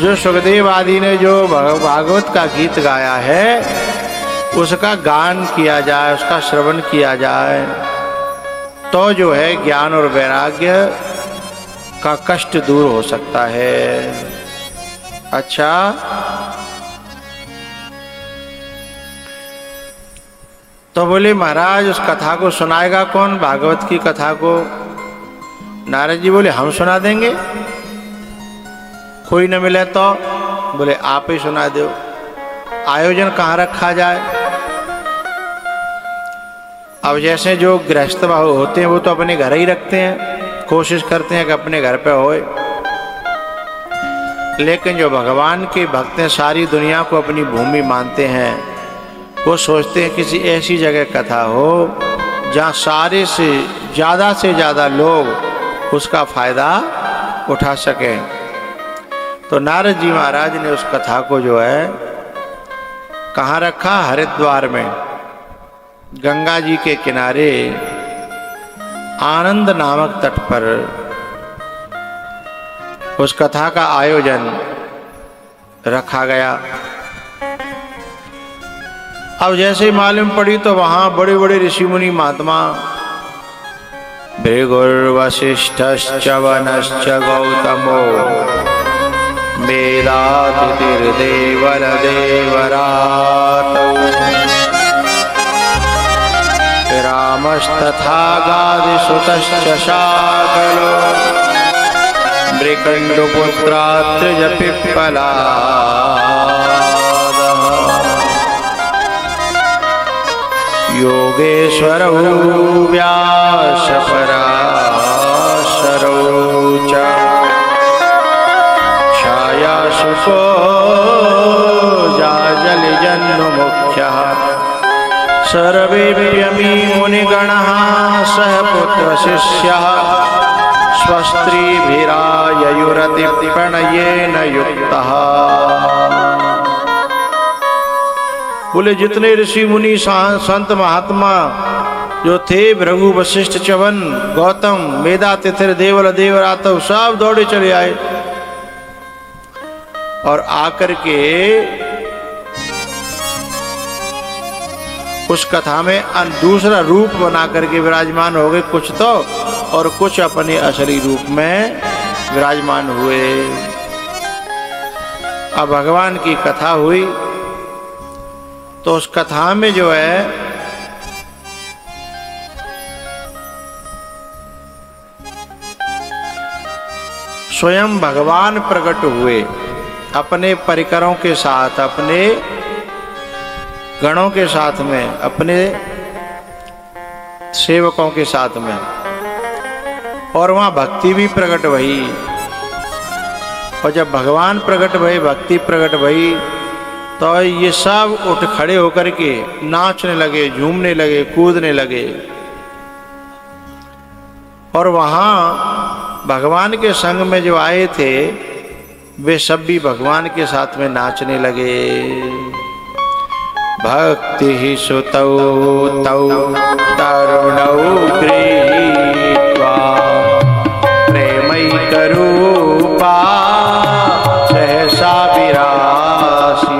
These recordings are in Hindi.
जो सुखदेव आदि ने जो भागवत का गीत गाया है उसका गान किया जाए, उसका श्रवण किया जाए, तो जो है ज्ञान और वैराग्य का कष्ट दूर हो सकता है। अच्छा, तो बोले महाराज उस कथा को सुनाएगा कौन, भागवत की कथा को? नारद जी बोले हम सुना देंगे। कोई न मिले तो? बोले आप ही सुना दो। आयोजन कहाँ रखा जाए? अब जैसे जो गृहस्थ होते हैं वो तो अपने घर ही रखते हैं, कोशिश करते हैं कि अपने घर पे होए, लेकिन जो भगवान के भक्त हैं सारी दुनिया को अपनी भूमि मानते हैं, वो सोचते हैं किसी ऐसी जगह कथा हो जहाँ सारे से ज़्यादा लोग उसका फायदा उठा सकें। तो नारद जी महाराज ने उस कथा को जो है कहाँ रखा? हरिद्वार में गंगा जी के किनारे आनंद नामक तट पर उस कथा का आयोजन रखा गया। अब जैसे ही मालूम पड़ी तो वहां बड़े बड़े ऋषि मुनि महात्मा भृगुर्वसिष्ठश्च वनश्च गौतमो मेधातिथिर्देवलदेवरातौ रामस्तथा गादिसुतश्च शाकलो मृकण्डुपुत्रात्रिज पिप्पलादः योगेश्वरौ व्यासपराशरौ च छायासुतो जाजलिजन्मुख्यः सर्वेऽप्यमी मुनिगणः सह पुत्रशिष्यः स्वस्त्रीभिराययुरतिप्रणयेन युक्तः। बोले जितने ऋषि मुनि संत महात्मा जो थे, भृगु वशिष्ठ च्यवन गौतम मेधातिथिर देवल देवरातव सब दौड़े चले आए और आकर के उस कथा में दूसरा रूप बना करके विराजमान हो गए, कुछ तो और कुछ अपने असली रूप में विराजमान हुए। अब भगवान की कथा हुई तो उस कथा में जो है स्वयं भगवान प्रकट हुए अपने परिकरों के साथ, अपने गणों के साथ में, अपने सेवकों के साथ में, और वहां भक्ति भी प्रकट भई। और जब भगवान प्रकट भई, भक्ति प्रकट भई, तो ये सब उठ खड़े होकर के नाचने लगे, झूमने लगे, कूदने लगे। और वहां भगवान के संग में जो आए थे वे सब भी भगवान के साथ में नाचने लगे। भक्ति ही सुतौ तौ तरुणौ गृहीत्वा प्रेमैकरूपा सहसा विरासी।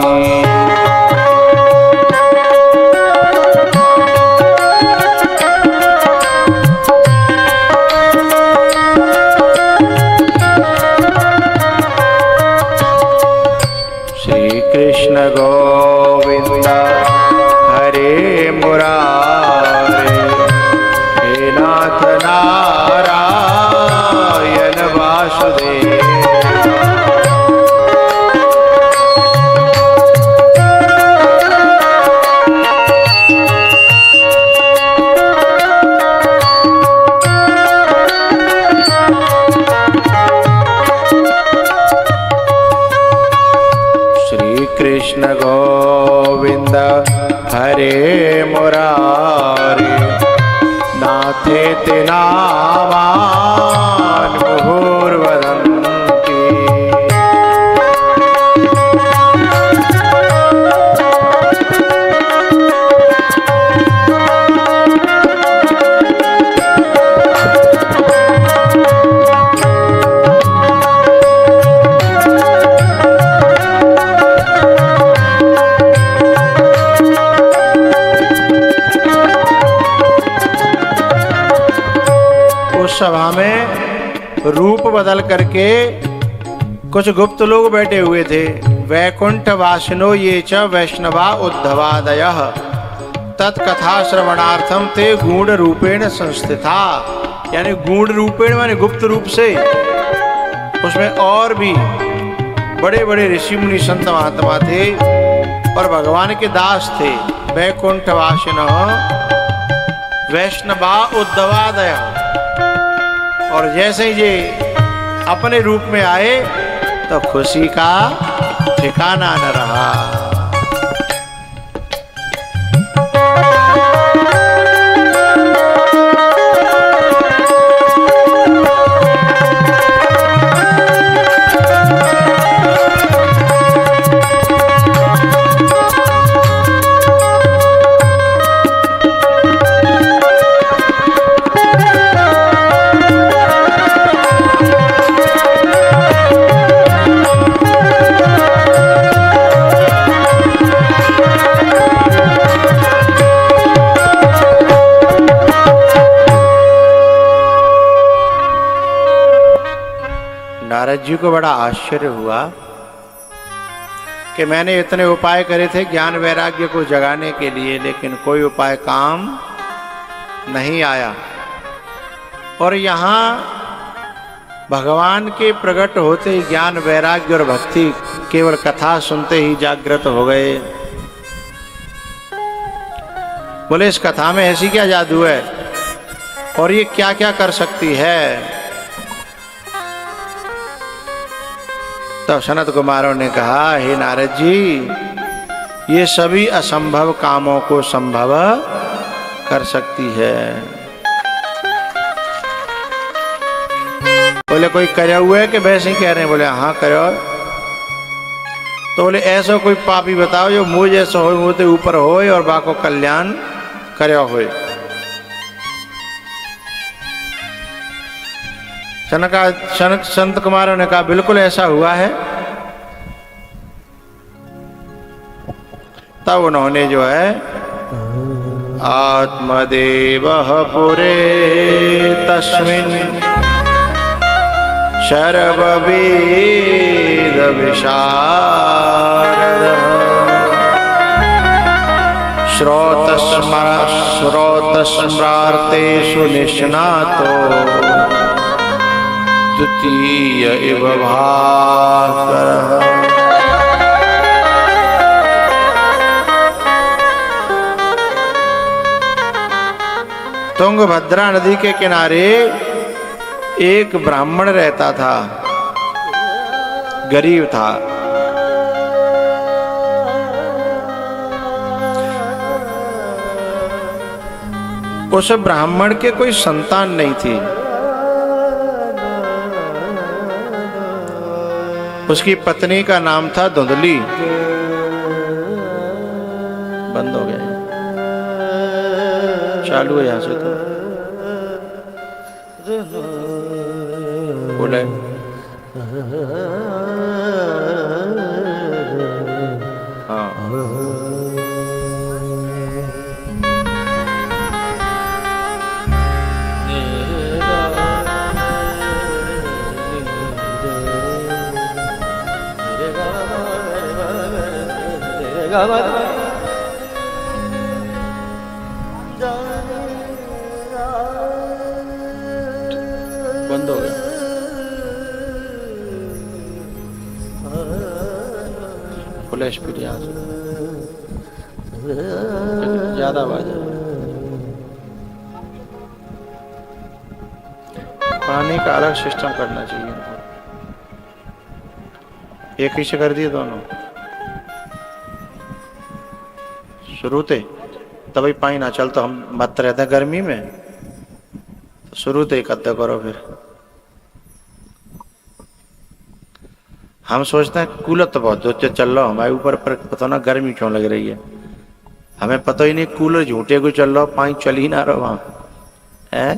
श्री कृष्ण गोविंद हरे मुरारे हे नाथ रूप बदल करके कुछ गुप्त लोग बैठे हुए थे। वैकुंठ वासिनो ये च वैष्णवा उद्धवादयः तत्कथा श्रवणार्थम ते गूढ़ रूपेण संस्थिता। यानी गूढ़ रूपेण माने गुप्त रूप से, उसमें और भी बड़े बड़े ऋषि मुनि संत महात्मा थे और भगवान के दास थे। वैकुंठ वासिनः वैष्णवा उद्धवादयः। और जैसे ही ये अपने रूप में आए तो खुशी का ठिकाना न रहा। नारद जी को बड़ा आश्चर्य हुआ कि मैंने इतने उपाय करे थे ज्ञान वैराग्य को जगाने के लिए, लेकिन कोई उपाय काम नहीं आया। और यहाँ भगवान के प्रकट होते ही ज्ञान वैराग्य और भक्ति केवल कथा सुनते ही जागृत हो गए। बोले इस कथा में ऐसी क्या जादू है और ये क्या क्या कर सकती है? तो सनत कुमारों ने कहा, हे नारद जी, ये सभी असंभव कामों को संभव कर सकती है। बोले कोई करे हुए है कि वैसे ही कह रहे हैं? बोले हाँ करो। तो बोले ऐसा कोई पापी बताओ जो मुझ जैसा हो, मुझे ऊपर होए और बाको कल्याण करे होए। संत कुमारों ने कहा बिल्कुल ऐसा हुआ है। तब उन्होंने जो है आत्मदेवः पुरे तस्मिन् सर्ववेद विशारदः श्रोतस्मरार्तेषु निष्णातो द्वितीय इव भास्करः। तुंगभद्रा नदी के किनारे एक ब्राह्मण रहता था, गरीब था। उस ब्राह्मण के कोई संतान नहीं थी। उसकी पत्नी का नाम था धुंधली। बंद हो गया, चालू है यहां से तो बोले। हाँ बंद हो गया। फुल स्पीड यहाँ से ज्यादा आवाज है। पानी का अलग सिस्टम करना चाहिए। एक ही से कर दिए दोनों शुरू थे, तभी पानी ना चल तो हम मत रहते हैं गर्मी में, तो शुरू से इकट्ठा करो। फिर हम सोचते हैं कूलर तो बहुत जोर से चल रहा, हमारे ऊपर पर पता ना गर्मी क्यों लग रही है। हमें पता ही नहीं कूलर झूठे को चल रहा, पानी चल ही ना रहा वहां है।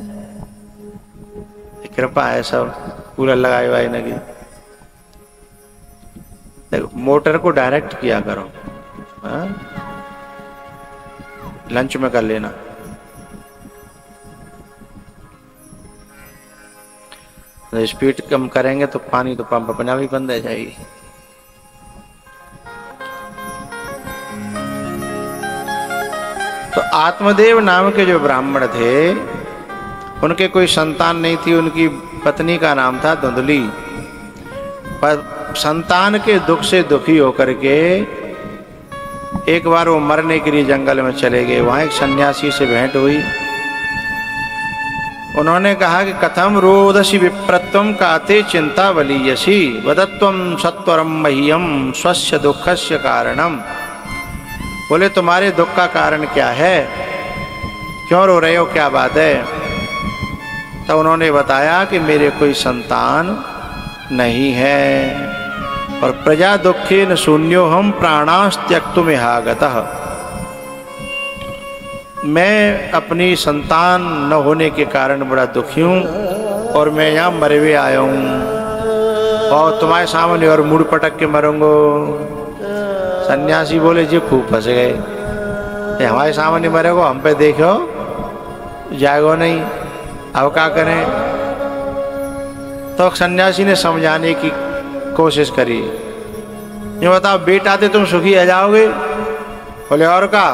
कृपा है सब कूलर लगाए हुआ ना कि मोटर को डायरेक्ट किया करो। लंच में कर लेना। स्पीड कम करेंगे तो पानी तो पंप अपना भी बंद हो जाएगी। तो आत्मदेव नाम के जो ब्राह्मण थे उनके कोई संतान नहीं थी। उनकी पत्नी का नाम था धुंधली। पर संतान के दुख से दुखी होकर के एक बार वो मरने के लिए जंगल में चले गए। वहां एक सन्यासी से भेंट हुई। उन्होंने कहा कि कथम रोदसी विप्रत्वम काते चिंता बलीयसी वदत्वम सत्वरम मह्यम स्वस्य दुखस्य कारणम। बोले तुम्हारे दुख का कारण क्या है, क्यों रो रहे हो, क्या बात है। तो उन्होंने बताया कि मेरे कोई संतान नहीं है और प्रजा दुखे न शून्यो हम प्राणांश त्यक्तुमिहागतः। मैं अपनी संतान न होने के कारण बड़ा दुखी हूँ और मैं यहाँ मरे हुए आया हूँ और तुम्हारे सामने और मुड़ पटक के मरूंगो। सन्यासी बोले जी खूब फंस गए, हमारे सामने मरेगो, हम पे देखो जाएगो नहीं, अब क्या करें। तो सन्यासी ने समझाने की कोशिश करी। ये बताओ बेटा थे तुम सुखी रह जाओगे। बोले और का।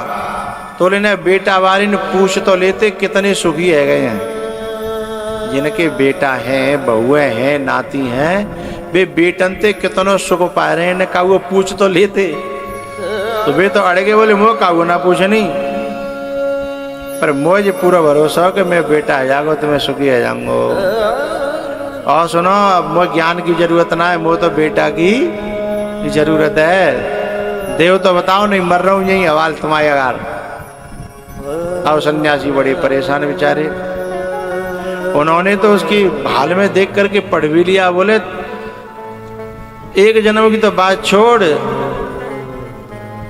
तो लेने बेटा वाली ने पूछ तो लेते कितने सुखी है गए हैं। जिनके बेटा हैं, बहुएं हैं, नाती हैं, वे बेटन ते कितनों सुख पा रहे हैं। का वो पूछ तो लेते। तो वे तो अड़गे बोले मोह का वो ना पूछ नहीं, पर मुझे पूरा भरोसा हो कि मैं बेटा आ जाऊंगा तो मैं सुखी रह जाऊंगा। और सुनो, अब मुझे ज्ञान की जरूरत ना है, मुझे तो बेटा की जरूरत है। देव तो बताओ नहीं, मर रहा हूं यही हवाल तुम्हारे अगार। अब सन्यासी बड़े परेशान बेचारे। उन्होंने तो उसकी हाल में देख करके पढ़ भी लिया। बोले एक जन्म की तो बात छोड़,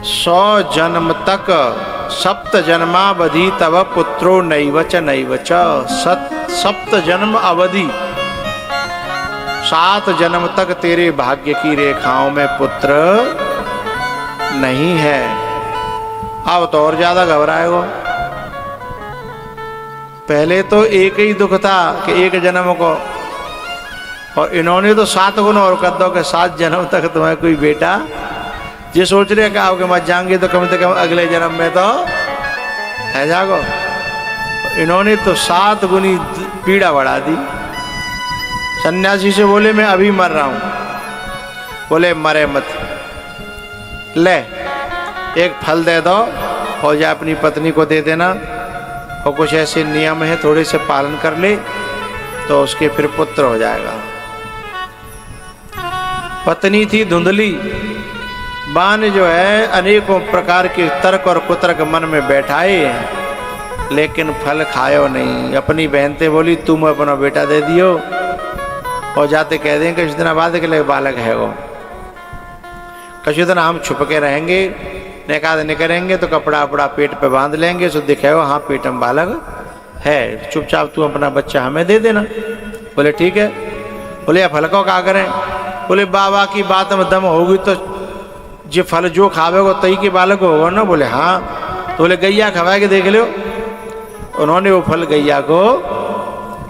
100 जन्म तक सप्त जन्मावधि तब पुत्रो नैवच नैवच। सप्त जन्म अवधि, 7 जन्म तक तेरे भाग्य की रेखाओं में पुत्र नहीं है। अब तो और ज्यादा घबराएगो। पहले तो एक ही दुख था कि एक जन्म को, और इन्होंने तो 7 गुना और कर दो कि 7 जन्म तक तुम्हें कोई बेटा। ये सोच रहे कि आओगे मत जाएंगे तो कम से कम अगले जन्म में तो है जागो। इन्होंने तो 7 गुनी पीड़ा बढ़ा दी। सन्यासी से बोले मैं अभी मर रहा हूं। बोले मरे मत, ले एक फल दे दो और जा अपनी पत्नी को दे देना, और कुछ ऐसे नियम है थोड़े से पालन कर ले तो उसके फिर पुत्र हो जाएगा। पत्नी थी धुंधली। बान जो है अनेकों प्रकार के तर्क और कुतर्क मन में बैठाए, लेकिन फल खायो नहीं। अपनी बहनते बोली तुम अपना बेटा दे दियो और जाते कह दें कि कुछ दिन बाद के लिए बालक है वो, कुछ दिन हम छुप के रहेंगे, निकाह नहीं करेंगे तो कपड़ा अपड़ा पेट पे बांध लेंगे, सो दिखाओ हाँ पेट में बालक है, चुपचाप तू अपना बच्चा हमें दे देना। बोले ठीक है। बोले फल को क्या करें। बोले बाबा की बात में दम होगी तो जो फल जो खावेगा तई के बालक होगा ना। बोले हाँ। तो बोले गैया खवा के देख लो। उन्होंने वो फल गैया को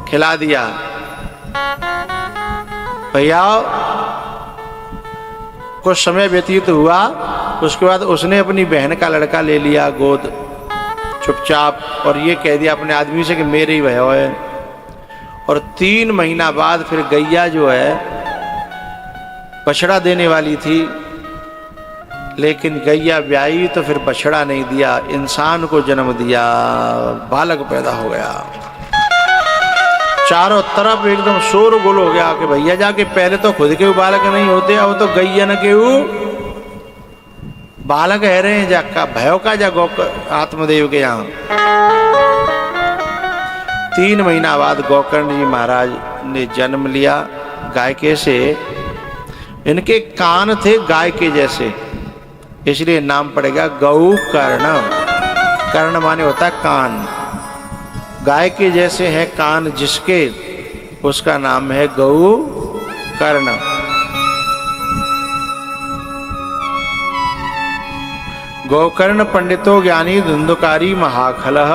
खिला दिया। भैया कुछ समय व्यतीत हुआ, उसके बाद उसने अपनी बहन का लड़का ले लिया गोद चुपचाप, और ये कह दिया अपने आदमी से कि मेरे ही भयो है। और 3 महीना बाद फिर गैया जो है बछड़ा देने वाली थी, लेकिन गैया ब्याई तो फिर बछड़ा नहीं दिया, इंसान को जन्म दिया, बालक पैदा हो गया। चारों तरफ एकदम शोरगुल हो गया कि भैया जाके पहले तो खुद के बालक नहीं होते, अब तो गैया न के बालक है रहे हैं। जा का भयो का जा आत्मदेव के यहाँ। 3 महीना बाद गोकर्ण जी महाराज ने जन्म लिया गाय के से। इनके कान थे गाय के जैसे, इसलिए नाम पड़ेगा गौ कर्ण। कर्ण माने होता है कान। गाय के जैसे है कान जिसके, उसका नाम है गौ कर्ण। गोकर्ण पंडितो ज्ञानी धुंधकारी महाखलः।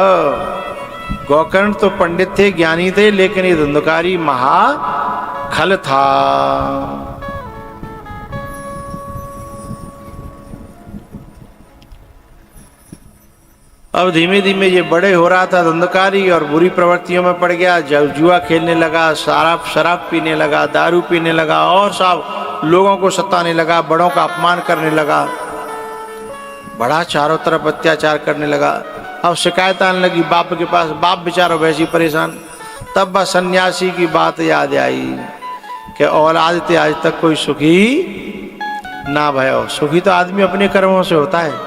गोकर्ण तो पंडित थे, ज्ञानी थे, लेकिन ये धुंधकारी महा खल था। अब धीमे धीमे ये बड़े हो रहा था धुंधकारी और बुरी प्रवृत्तियों में पड़ गया। जब जुआ खेलने लगा, शराब पीने लगा, दारू पीने लगा और सब लोगों को सताने लगा, बड़ों का अपमान करने लगा, बड़ा चारों तरफ अत्याचार करने लगा। अब शिकायत आने लगी बाप के पास, बाप बेचारा वैसे ही परेशान। तब बस सन्यासी की बात याद आई कि औलाद थे आज तक कोई सुखी ना भयो। सुखी तो आदमी अपने कर्मों से होता है।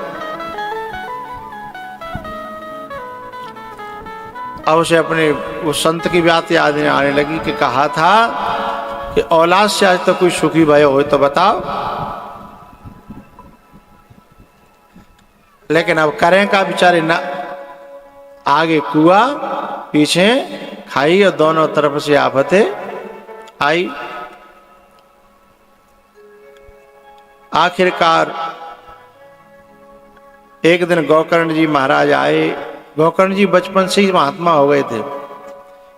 अब उसे अपने उस संत की बात याद आने लगी कि कहा था कि औलाद से आज तक कोई सुखी भयो हो तो बताओ। लेकिन अब करें का बेचारे ना, आगे कुआ पीछे खाई और दोनों तरफ से आफतें आई। आखिरकार एक दिन गोकर्ण जी महाराज आए। गोकर्ण जी बचपन से ही महात्मा हो गए थे।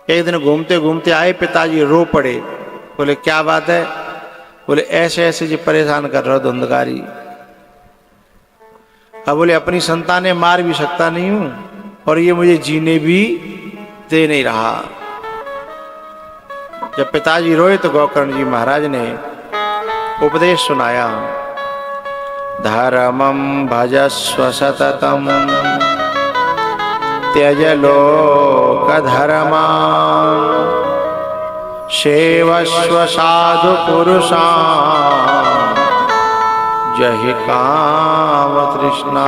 एक दिन घूमते घूमते आए, पिताजी रो पड़े। बोले क्या बात है? बोले ऐसे ऐसे जी परेशान कर रहा हो धुंधकारी। अब बोले अपनी संतानें मार भी सकता नहीं हूं और ये मुझे जीने भी दे नहीं रहा। जब पिताजी रोए तो गोकर्ण जी महाराज ने उपदेश सुनाया, धर्मं भजस्व सततम त्यज लोक धर्मान् सेवस्व साधु पुरुषान् जहि काम तृष्णा।